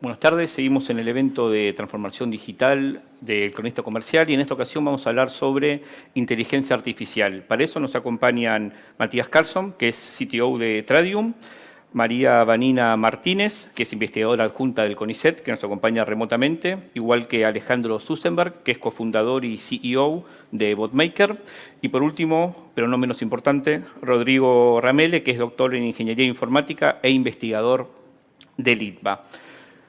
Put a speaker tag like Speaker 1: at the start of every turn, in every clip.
Speaker 1: Buenas tardes, seguimos en el evento de transformación digital del cronista comercial y en esta ocasión vamos a hablar sobre inteligencia artificial. Para eso nos acompañan Matías Carlson, que es CTO de Tradium, María Vanina Martínez, que es investigadora adjunta del CONICET, que nos acompaña remotamente, igual que Alejandro Susenberg, que es cofundador y CEO de Botmaker. Y por último, pero no menos importante, Rodrigo Ramele, que es doctor en Ingeniería Informática e investigador del ITBA.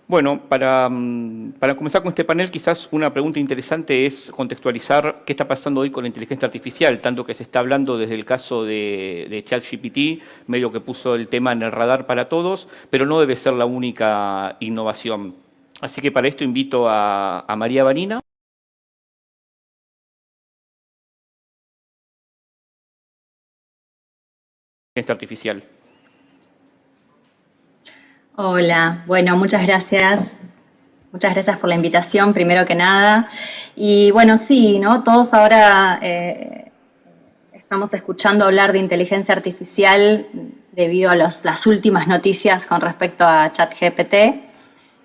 Speaker 1: Bueno, para comenzar con este panel, quizás una pregunta interesante es contextualizar qué está pasando hoy con la inteligencia artificial, tanto que se está hablando desde el caso de ChatGPT, medio que puso el tema en el radar para todos, pero no debe ser la única innovación. Así que para esto invito a María Vanina. Inteligencia artificial.
Speaker 2: Hola, bueno, muchas gracias. Muchas gracias por la invitación, primero que nada. Y bueno, sí, ¿no? Todos ahora estamos escuchando hablar de inteligencia artificial debido a las últimas noticias con respecto a ChatGPT.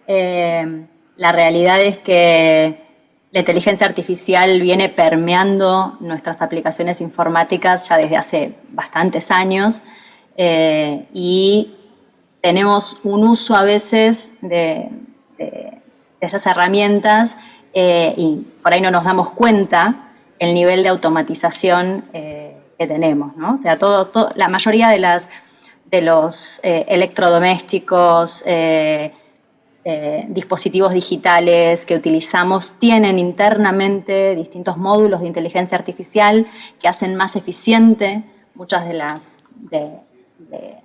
Speaker 2: La realidad es que la inteligencia artificial viene permeando nuestras aplicaciones informáticas ya desde hace bastantes años y tenemos un uso a veces de esas herramientas y por ahí no nos damos cuenta el nivel de automatización que tenemos, ¿no? O sea, la mayoría de los electrodomésticos, dispositivos digitales que utilizamos tienen internamente distintos módulos de inteligencia artificial que hacen más eficiente muchas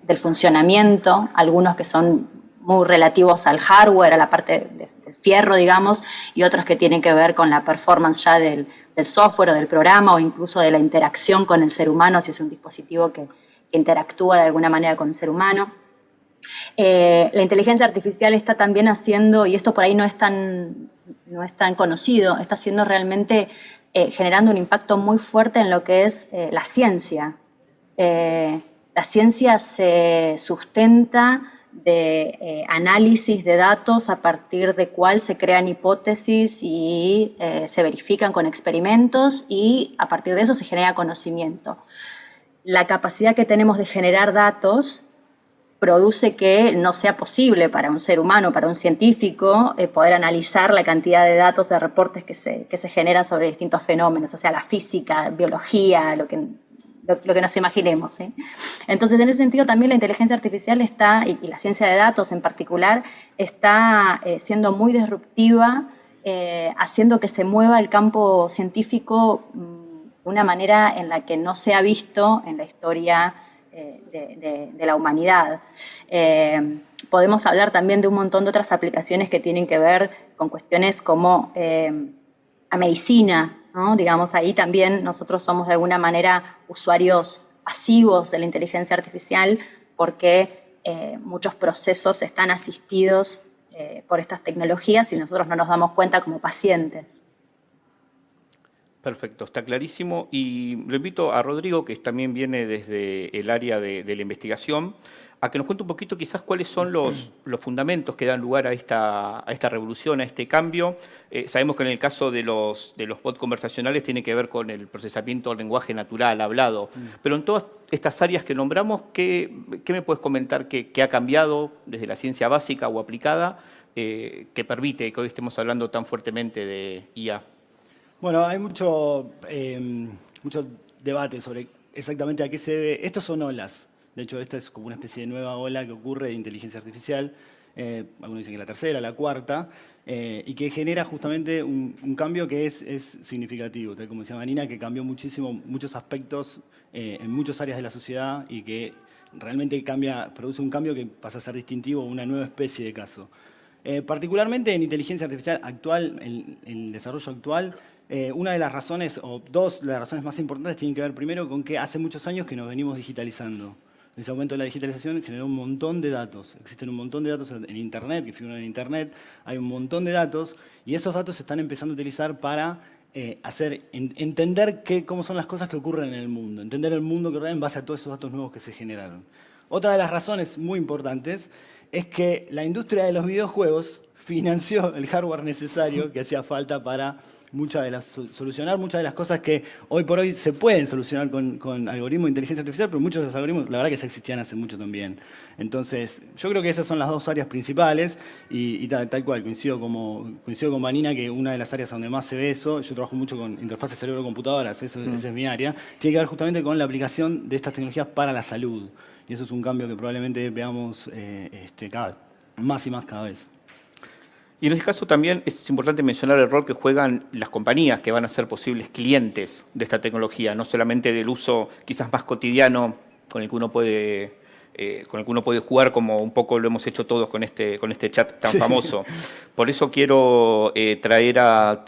Speaker 2: del funcionamiento, algunos que son muy relativos al hardware, a la parte del fierro, digamos, y otros que tienen que ver con la performance ya del software o del programa o incluso de la interacción con el ser humano, si es un dispositivo que interactúa de alguna manera con el ser humano. La inteligencia artificial está también haciendo, y esto por ahí no es tan conocido, está haciendo realmente, generando un impacto muy fuerte en lo que es la ciencia. La ciencia se sustenta de análisis de datos a partir de cuál se crean hipótesis y se verifican con experimentos y a partir de eso se genera conocimiento. La capacidad que tenemos de generar datos produce que no sea posible para un ser humano, para un científico, poder analizar la cantidad de datos, de reportes que se generan sobre distintos fenómenos, o sea, la física, biología, lo que nos imaginemos, ¿sí? Entonces, en ese sentido, también la inteligencia artificial está, y la ciencia de datos en particular, está siendo muy disruptiva, haciendo que se mueva el campo científico de una manera en la que no se ha visto en la historia de la humanidad. Podemos hablar también de un montón de otras aplicaciones que tienen que ver con cuestiones como la medicina, ¿no? Digamos, ahí también nosotros somos de alguna manera usuarios pasivos de la inteligencia artificial porque muchos procesos están asistidos por estas tecnologías y nosotros no nos damos cuenta como pacientes.
Speaker 1: Perfecto, está clarísimo. Y lo invito a Rodrigo, que también viene desde el área de la investigación, a que nos cuente un poquito quizás cuáles son los fundamentos que dan lugar a esta revolución, a este cambio. Sabemos que en el caso de los bots conversacionales tiene que ver con el procesamiento del lenguaje natural, hablado. Pero en todas estas áreas que nombramos, ¿qué me puedes comentar que ha cambiado desde la ciencia básica o aplicada que permite que hoy estemos hablando tan fuertemente de IA?
Speaker 3: Bueno, hay mucho debate sobre exactamente a qué se debe. Estos son olas. De hecho, esta es como una especie de nueva ola que ocurre de inteligencia artificial. Algunos dicen que la tercera, la cuarta, y que genera justamente un cambio que es significativo. Tal como decía Marina, que cambió muchísimo, muchos aspectos en muchas áreas de la sociedad y que realmente produce un cambio que pasa a ser distintivo, una nueva especie de caso. Particularmente en inteligencia artificial actual, en el desarrollo actual, una de las razones, o dos de las razones más importantes, tienen que ver primero con que hace muchos años que nos venimos digitalizando. Ese aumento de la digitalización generó un montón de datos. Existen un montón de datos en Internet, que figuran en Internet. Hay un montón de datos y esos datos se están empezando a utilizar para entender cómo son las cosas que ocurren en el mundo. Entender el mundo que rodea en base a todos esos datos nuevos que se generaron. Otra de las razones muy importantes es que la industria de los videojuegos financió el hardware necesario que hacía falta para solucionar muchas de las cosas que hoy por hoy se pueden solucionar con algoritmos de inteligencia artificial, pero muchos de los algoritmos, la verdad que ya existían hace mucho también. Entonces, yo creo que esas son las dos áreas principales y tal cual, coincido con Vanina que una de las áreas donde más se ve eso, yo trabajo mucho con interfaces cerebro-computadoras, esa es mi área, tiene que ver justamente con la aplicación de estas tecnologías para la salud. Y eso es un cambio que probablemente veamos más y más cada vez.
Speaker 1: Y en este caso también es importante mencionar el rol que juegan las compañías que van a ser posibles clientes de esta tecnología, no solamente del uso quizás más cotidiano con el que uno puede jugar, como un poco lo hemos hecho todos con este chat tan famoso. Por eso quiero traer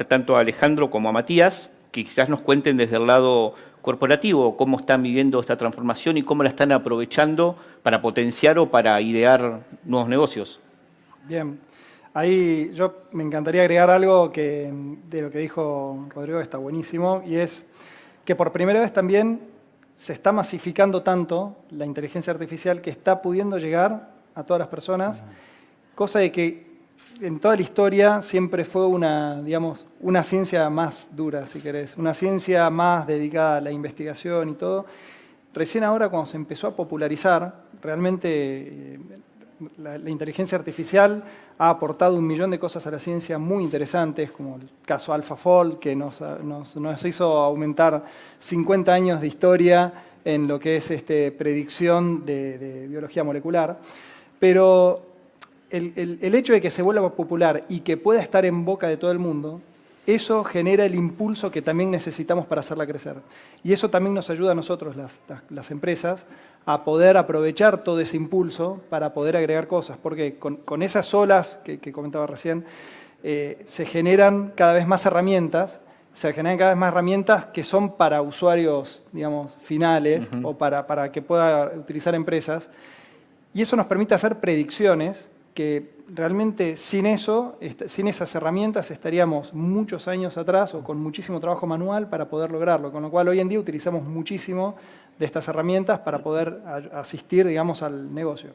Speaker 1: tanto a Alejandro como a Matías, que quizás nos cuenten desde el lado corporativo cómo están viviendo esta transformación y cómo la están aprovechando para potenciar o para idear nuevos negocios.
Speaker 4: Bien. Ahí yo me encantaría agregar algo de lo que dijo Rodrigo, que está buenísimo, y es que por primera vez también se está masificando tanto la inteligencia artificial que está pudiendo llegar a todas las personas, cosa de que en toda la historia siempre fue una ciencia más dura, si querés, una ciencia más dedicada a la investigación y todo. Recién ahora, cuando se empezó a popularizar, realmente la inteligencia artificial ha aportado 1.000.000 de cosas a la ciencia muy interesantes, como el caso AlphaFold, que nos hizo aumentar 50 años de historia en lo que es predicción de biología molecular. Pero el hecho de que se vuelva popular y que pueda estar en boca de todo el mundo, eso genera el impulso que también necesitamos para hacerla crecer. Y eso también nos ayuda a nosotros, las empresas, a poder aprovechar todo ese impulso para poder agregar cosas. Porque con esas olas que comentaba recién, se generan cada vez más herramientas, que son para usuarios, digamos, finales o para que pueda utilizar empresas. Y eso nos permite hacer predicciones que realmente sin esas herramientas estaríamos muchos años atrás o con muchísimo trabajo manual para poder lograrlo. Con lo cual hoy en día utilizamos muchísimo de estas herramientas para poder asistir, digamos, al negocio.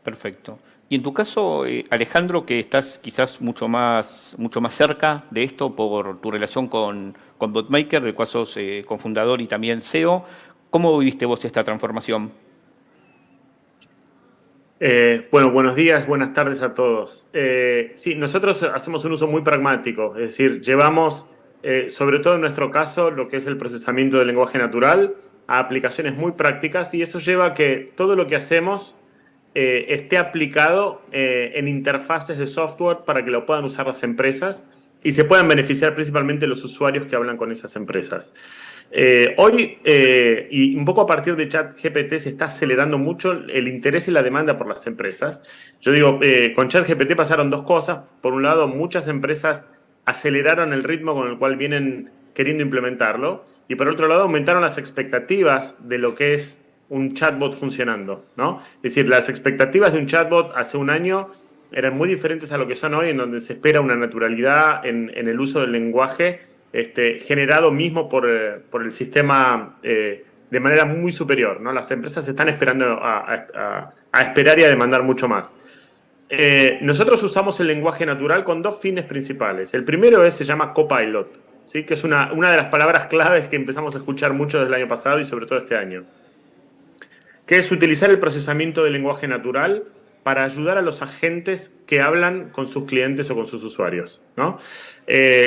Speaker 1: Perfecto. Y en tu caso, Alejandro, que estás quizás mucho más cerca de esto por tu relación con BotMaker, del cual sos cofundador y también CEO, ¿cómo viviste vos esta transformación?
Speaker 5: Bueno, buenos días, buenas tardes a todos. Sí, nosotros hacemos un uso muy pragmático, es decir, llevamos, sobre todo en nuestro caso, lo que es el procesamiento del lenguaje natural a aplicaciones muy prácticas y eso lleva a que todo lo que hacemos esté aplicado en interfaces de software para que lo puedan usar las empresas y se puedan beneficiar principalmente los usuarios que hablan con esas empresas. Hoy, y un poco a partir de ChatGPT, se está acelerando mucho el interés y la demanda por las empresas. Yo digo, con ChatGPT pasaron dos cosas. Por un lado, muchas empresas aceleraron el ritmo con el cual vienen queriendo implementarlo. Y por otro lado, aumentaron las expectativas de lo que es un chatbot funcionando, ¿no? Es decir, las expectativas de un chatbot hace un año eran muy diferentes a lo que son hoy, en donde se espera una naturalidad en el uso del lenguaje generado mismo por el sistema de manera muy superior, ¿no? Las empresas están esperando a esperar y a demandar mucho más. Nosotros usamos el lenguaje natural con dos fines principales. El primero se llama Copilot, ¿sí? Que es una de las palabras claves que empezamos a escuchar mucho desde el año pasado y sobre todo este año, que es utilizar el procesamiento del lenguaje natural para ayudar a los agentes que hablan con sus clientes o con sus usuarios, ¿no?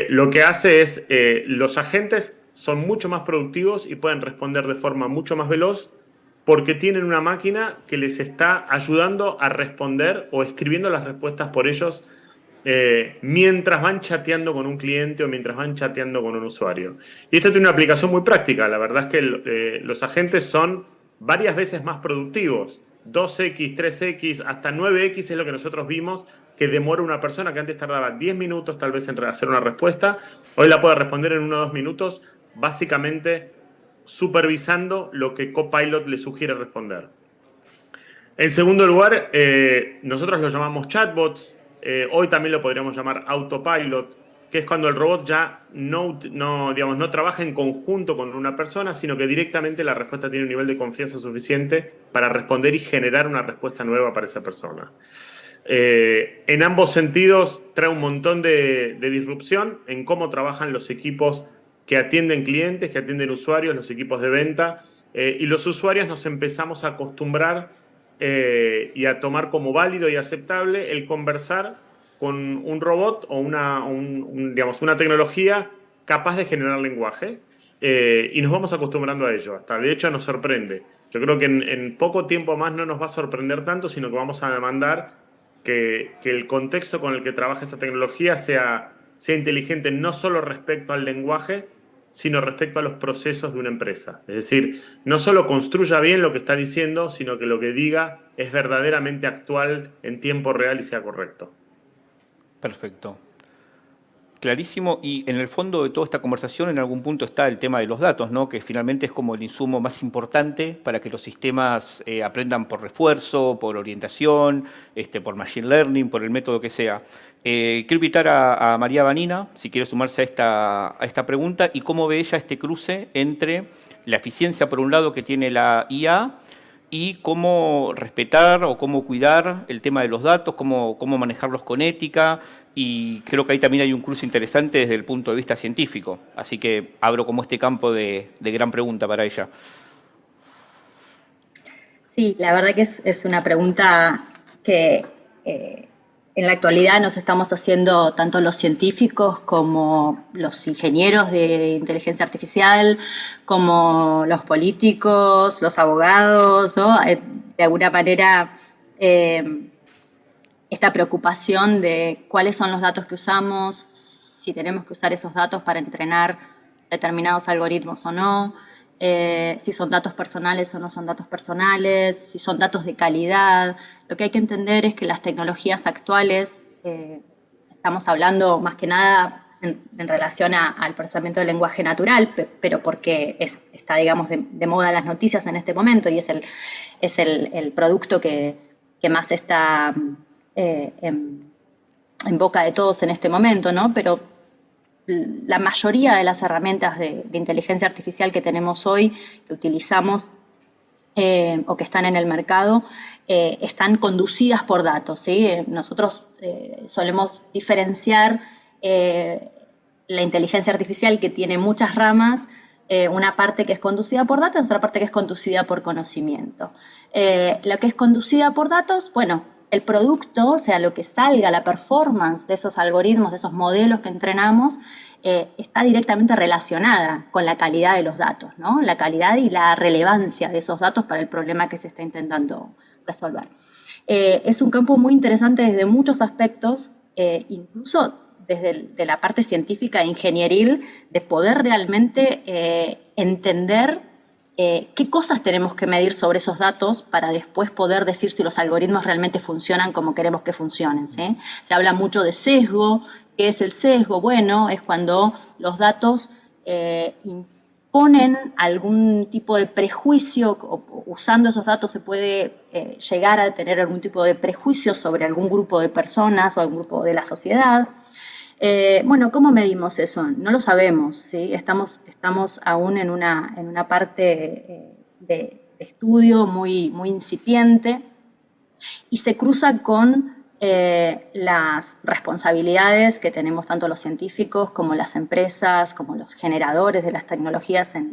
Speaker 5: Lo que hace es, los agentes son mucho más productivos y pueden responder de forma mucho más veloz porque tienen una máquina que les está ayudando a responder o escribiendo las respuestas por ellos mientras van chateando con un cliente o mientras van chateando con un usuario. Y esto tiene una aplicación muy práctica. La verdad es que los agentes son varias veces más productivos. 2x, 3x, hasta 9x es lo que nosotros vimos que demora una persona que antes tardaba 10 minutos tal vez en hacer una respuesta. Hoy la puede responder en 1 o 2 minutos, básicamente supervisando lo que Copilot le sugiere responder. En segundo lugar, nosotros lo llamamos chatbots. Hoy también lo podríamos llamar autopilot, que es cuando el robot ya no trabaja en conjunto con una persona, sino que directamente la respuesta tiene un nivel de confianza suficiente para responder y generar una respuesta nueva para esa persona. En ambos sentidos trae un montón de disrupción en cómo trabajan los equipos que atienden clientes, que atienden usuarios, los equipos de venta, y los usuarios nos empezamos a acostumbrar y a tomar como válido y aceptable el conversar con un robot o digamos, una tecnología capaz de generar lenguaje. Y nos vamos acostumbrando a ello. Hasta de hecho nos sorprende. Yo creo que en poco tiempo más no nos va a sorprender tanto, sino que vamos a demandar que el contexto con el que trabaja esa tecnología sea inteligente no solo respecto al lenguaje, sino respecto a los procesos de una empresa. Es decir, no solo construya bien lo que está diciendo, sino que lo que diga es verdaderamente actual en tiempo real y sea correcto.
Speaker 1: Perfecto. Clarísimo. Y en el fondo de toda esta conversación en algún punto está el tema de los datos, ¿no? Que finalmente es como el insumo más importante para que los sistemas aprendan por refuerzo, por orientación, por machine learning, por el método que sea. Quiero invitar a María Vanina, si quiere sumarse a esta pregunta, y cómo ve ella este cruce entre la eficiencia, por un lado, que tiene la IA, y cómo respetar o cómo cuidar el tema de los datos, cómo manejarlos con ética, y creo que ahí también hay un cruce interesante desde el punto de vista científico. Así que abro como este campo de gran pregunta para ella.
Speaker 2: Sí, la verdad que es una pregunta que en la actualidad nos estamos haciendo tanto los científicos como los ingenieros de inteligencia artificial, como los políticos, los abogados, ¿no? De alguna manera, esta preocupación de cuáles son los datos que usamos, si tenemos que usar esos datos para entrenar determinados algoritmos o no, si son datos personales o no son datos personales, si son datos de calidad. Lo que hay que entender es que las tecnologías actuales, estamos hablando más que nada en relación al procesamiento del lenguaje natural, pero porque está, digamos, de moda en las noticias en este momento y es el producto que más está en boca de todos en este momento, ¿no? Pero la mayoría de las herramientas de inteligencia artificial que tenemos hoy, que utilizamos o que están en el mercado, están conducidas por datos, ¿sí? Nosotros solemos diferenciar la inteligencia artificial, que tiene muchas ramas, una parte que es conducida por datos y otra parte que es conducida por conocimiento. La que es conducida por datos, bueno, el producto, o sea, lo que salga, la performance de esos algoritmos, de esos modelos que entrenamos, está directamente relacionada con la calidad de los datos, ¿no? La calidad y la relevancia de esos datos para el problema que se está intentando resolver. Es un campo muy interesante desde muchos aspectos, incluso desde la parte científica e ingenieril, de poder realmente entender qué cosas tenemos que medir sobre esos datos para después poder decir si los algoritmos realmente funcionan como queremos que funcionen, ¿sí? Se habla mucho de sesgo. ¿Qué es el sesgo? Bueno, es cuando los datos imponen algún tipo de prejuicio, o usando esos datos se puede llegar a tener algún tipo de prejuicio sobre algún grupo de personas o algún grupo de la sociedad. Bueno, ¿cómo medimos eso? No lo sabemos, ¿sí? Estamos aún en una parte de estudio muy incipiente y se cruza con las responsabilidades que tenemos tanto los científicos como las empresas, como los generadores de las tecnologías, de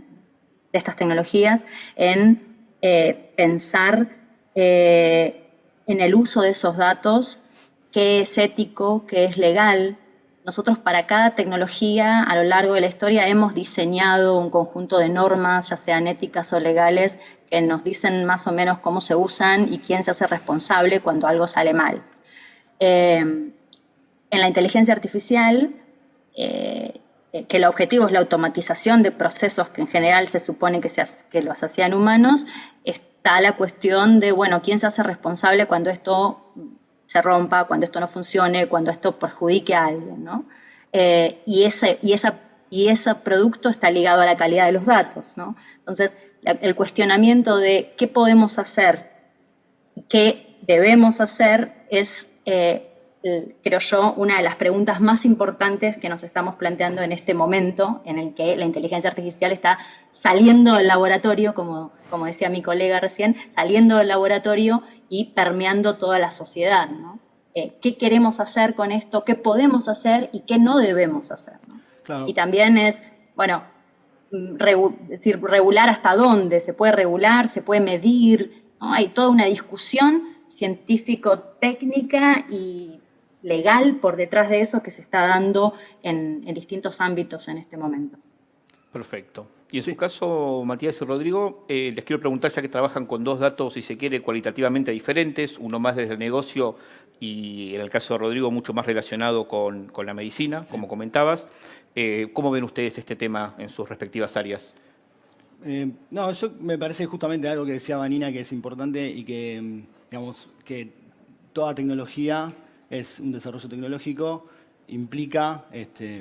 Speaker 2: estas tecnologías, en pensar en el uso de esos datos, qué es ético, qué es legal. Nosotros para cada tecnología a lo largo de la historia hemos diseñado un conjunto de normas, ya sean éticas o legales, que nos dicen más o menos cómo se usan y quién se hace responsable cuando algo sale mal. En la inteligencia artificial, que el objetivo es la automatización de procesos que en general se supone que los hacían humanos, está la cuestión de, bueno, quién se hace responsable cuando esto se rompa, cuando esto no funcione, cuando esto perjudique a alguien, ¿no? Y ese producto está ligado a la calidad de los datos, ¿no? Entonces, el cuestionamiento de qué podemos hacer y qué debemos hacer es, creo yo, una de las preguntas más importantes que nos estamos planteando en este momento en el que la inteligencia artificial está saliendo del laboratorio, como decía mi colega recién, saliendo del laboratorio y permeando toda la sociedad, ¿no? qué queremos hacer con esto, qué podemos hacer y qué no debemos hacer, ¿no?
Speaker 3: Claro.
Speaker 2: Y también es, bueno, es decir, regular hasta dónde, se puede regular, se puede medir, ¿no? Hay toda una discusión científico-técnica y legal por detrás de eso que se está dando en distintos ámbitos en este momento.
Speaker 1: Perfecto. Y en su caso, Matías y Rodrigo, les quiero preguntar, ya que trabajan con dos datos, si se quiere, cualitativamente diferentes, uno más desde el negocio y en el caso de Rodrigo mucho más relacionado con la medicina, como comentabas. ¿Cómo ven ustedes este tema en sus respectivas áreas?
Speaker 3: No, yo me parece justamente algo que decía Vanina que es importante y que, digamos, que toda tecnología es un desarrollo tecnológico, implica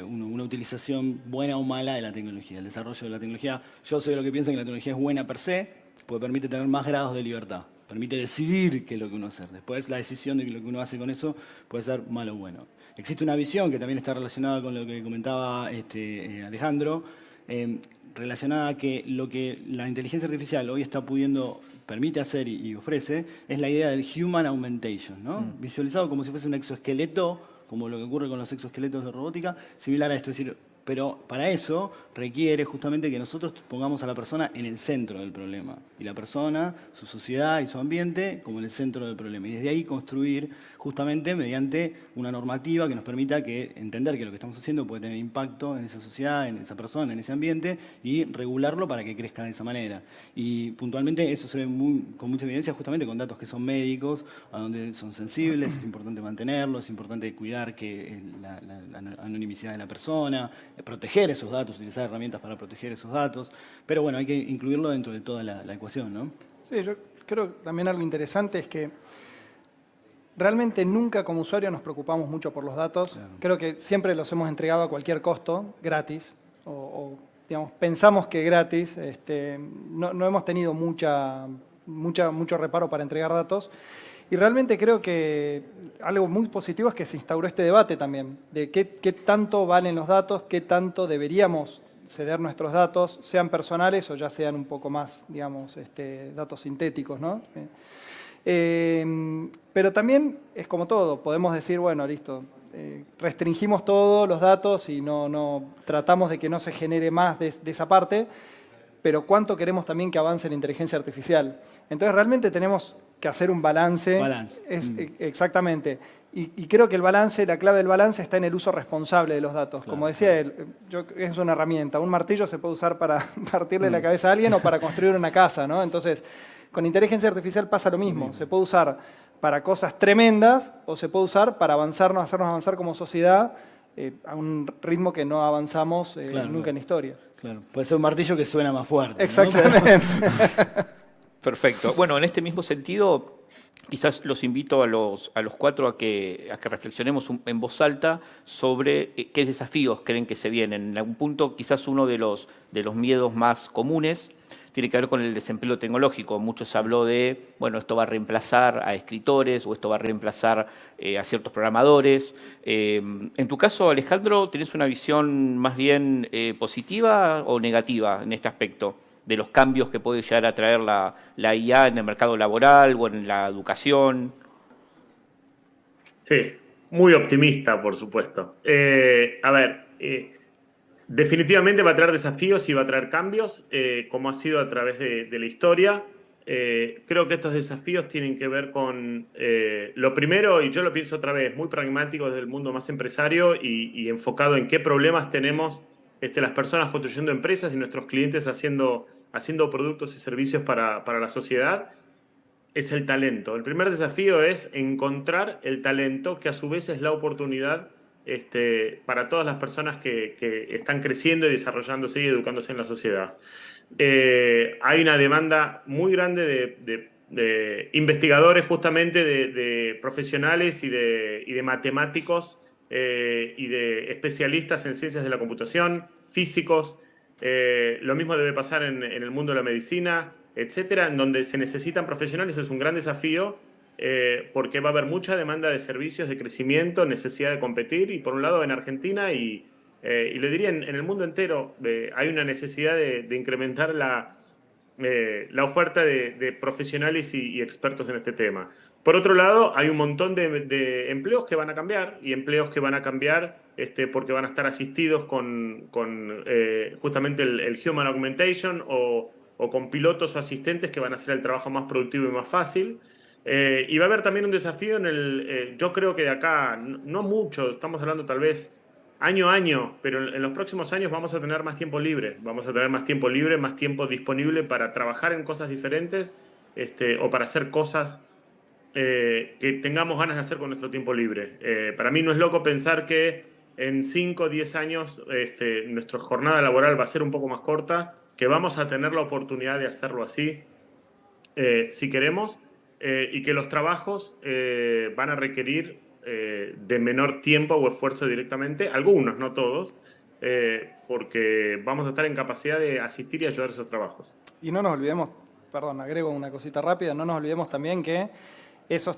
Speaker 3: una utilización buena o mala de la tecnología, el desarrollo de la tecnología. Yo soy de lo que piensa que la tecnología es buena per se, porque permite tener más grados de libertad, permite decidir qué es lo que uno hace. Después la decisión de lo que uno hace con eso puede ser malo o bueno. Existe una visión que también está relacionada con lo que comentaba Alejandro, relacionada a que lo que la inteligencia artificial hoy está pudiendo, permite hacer y ofrece, es la idea del human augmentation, ¿no? Visualizado como si fuese un exoesqueleto, como lo que ocurre con los exoesqueletos de robótica, similar a esto. Es decir, pero para eso requiere justamente que nosotros pongamos a la persona en el centro del problema. Y la persona, su sociedad y su ambiente como en el centro del problema. Y desde ahí construir justamente mediante una normativa que nos permita entender que lo que estamos haciendo puede tener impacto en esa sociedad, en esa persona, en ese ambiente y regularlo para que crezca de esa manera. Y puntualmente eso se ve con mucha evidencia justamente con datos que son médicos, a donde son sensibles, es importante mantenerlos, es importante cuidar que la anonimidad de la persona, proteger esos datos, utilizar herramientas para proteger esos datos. Pero bueno, hay que incluirlo dentro de toda la ecuación, ¿no?
Speaker 4: Sí, yo creo que también algo interesante es que realmente nunca como usuario nos preocupamos mucho por los datos. Claro. Creo que siempre los hemos entregado a cualquier costo, gratis, digamos, pensamos que gratis. No hemos tenido mucho reparo para entregar datos. Y realmente creo que algo muy positivo es que se instauró este debate también, de qué tanto valen los datos, qué tanto deberíamos ceder nuestros datos, sean personales o ya sean un poco más, digamos, datos sintéticos, ¿no? Pero también es como todo, podemos decir, bueno, listo, restringimos todos los datos y no tratamos de que no se genere más de esa parte, pero cuánto queremos también que avance la inteligencia artificial. Entonces realmente tenemos que hacer un balance. Exactamente. Y creo que la clave del balance está en el uso responsable de los datos. Claro, como decía él, es una herramienta. Un martillo se puede usar para partirle la cabeza a alguien o para construir una casa, ¿no? Entonces, con inteligencia artificial pasa lo mismo. Se puede usar para cosas tremendas o se puede usar para hacernos avanzar como sociedad a un ritmo que no avanzamos nunca en la historia.
Speaker 3: Claro. Puede ser un martillo que suena más fuerte.
Speaker 4: Exactamente.
Speaker 3: ¿No?
Speaker 1: Perfecto. Bueno, en este mismo sentido, quizás los invito a los cuatro a que reflexionemos en voz alta sobre qué desafíos creen que se vienen. En algún punto, quizás uno de los miedos más comunes tiene que ver con el desempleo tecnológico. Muchos habló de, bueno, esto va a reemplazar a escritores o esto va a reemplazar a ciertos programadores. En tu caso, Alejandro, ¿tenés una visión más bien positiva o negativa en este aspecto de los cambios que puede llegar a traer la IA en el mercado laboral o en la educación?
Speaker 5: Sí, muy optimista, por supuesto. Definitivamente va a traer desafíos y va a traer cambios, como ha sido a través de la historia. Creo que estos desafíos tienen que ver con lo primero, y yo lo pienso otra vez, muy pragmático desde el mundo más empresario y enfocado en qué problemas tenemos las personas construyendo empresas y nuestros clientes haciendo productos y servicios para la sociedad, es el talento. El primer desafío es encontrar el talento, que a su vez es la oportunidad para todas las personas que están creciendo y desarrollándose y educándose en la sociedad. Hay una demanda muy grande de investigadores, justamente de profesionales y de matemáticos y de especialistas en ciencias de la computación, físicos. Lo mismo debe pasar en el mundo de la medicina, etcétera, en donde se necesitan profesionales. Es un gran desafío porque va a haber mucha demanda de servicios, de crecimiento, necesidad de competir, y por un lado en Argentina y le diría en el mundo entero hay una necesidad de incrementar la oferta de profesionales y expertos en este tema. Por otro lado, hay un montón de empleos que van a cambiar y empleos que van a cambiar porque van a estar asistidos con justamente el Human Augmentation o con pilotos o asistentes que van a hacer el trabajo más productivo y más fácil. Y va a haber también un desafío yo creo que de acá, no mucho, estamos hablando tal vez año a año, pero en los próximos años vamos a tener más tiempo libre. Vamos a tener más tiempo libre, más tiempo disponible para trabajar en cosas diferentes o para hacer cosas que tengamos ganas de hacer con nuestro tiempo libre. Para mí no es loco pensar que en 5 o 10 años nuestra jornada laboral va a ser un poco más corta, que vamos a tener la oportunidad de hacerlo así si queremos, y que los trabajos van a requerir de menor tiempo o esfuerzo directamente, algunos, no todos, porque vamos a estar en capacidad de asistir y ayudar a esos trabajos.
Speaker 4: Y no nos olvidemos, perdón, agrego una cosita rápida, no nos olvidemos también que esos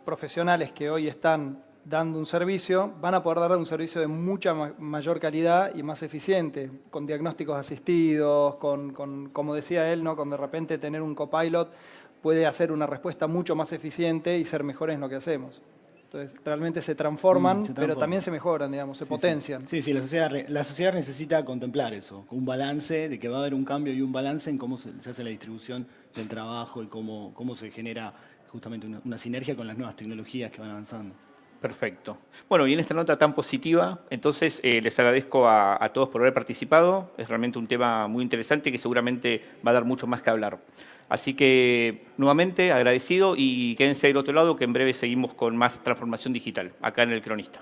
Speaker 4: profesionales que hoy están dando un servicio van a poder dar un servicio de mucha mayor calidad y más eficiente, con diagnósticos asistidos, como decía él, ¿no? Con de repente tener un copilot puede hacer una respuesta mucho más eficiente y ser mejores en lo que hacemos. Entonces, realmente se transforman, pero también se mejoran, digamos, se potencian.
Speaker 3: Sí, la sociedad necesita contemplar eso, un balance, de que va a haber un cambio y un balance en cómo se hace la distribución del trabajo y cómo se genera justamente una sinergia con las nuevas tecnologías que van avanzando.
Speaker 1: Perfecto. Bueno, y en esta nota tan positiva, entonces les agradezco a todos por haber participado. Es realmente un tema muy interesante que seguramente va a dar mucho más que hablar. Así que, nuevamente, agradecido y quédense del otro lado que en breve seguimos con más transformación digital, acá en El Cronista.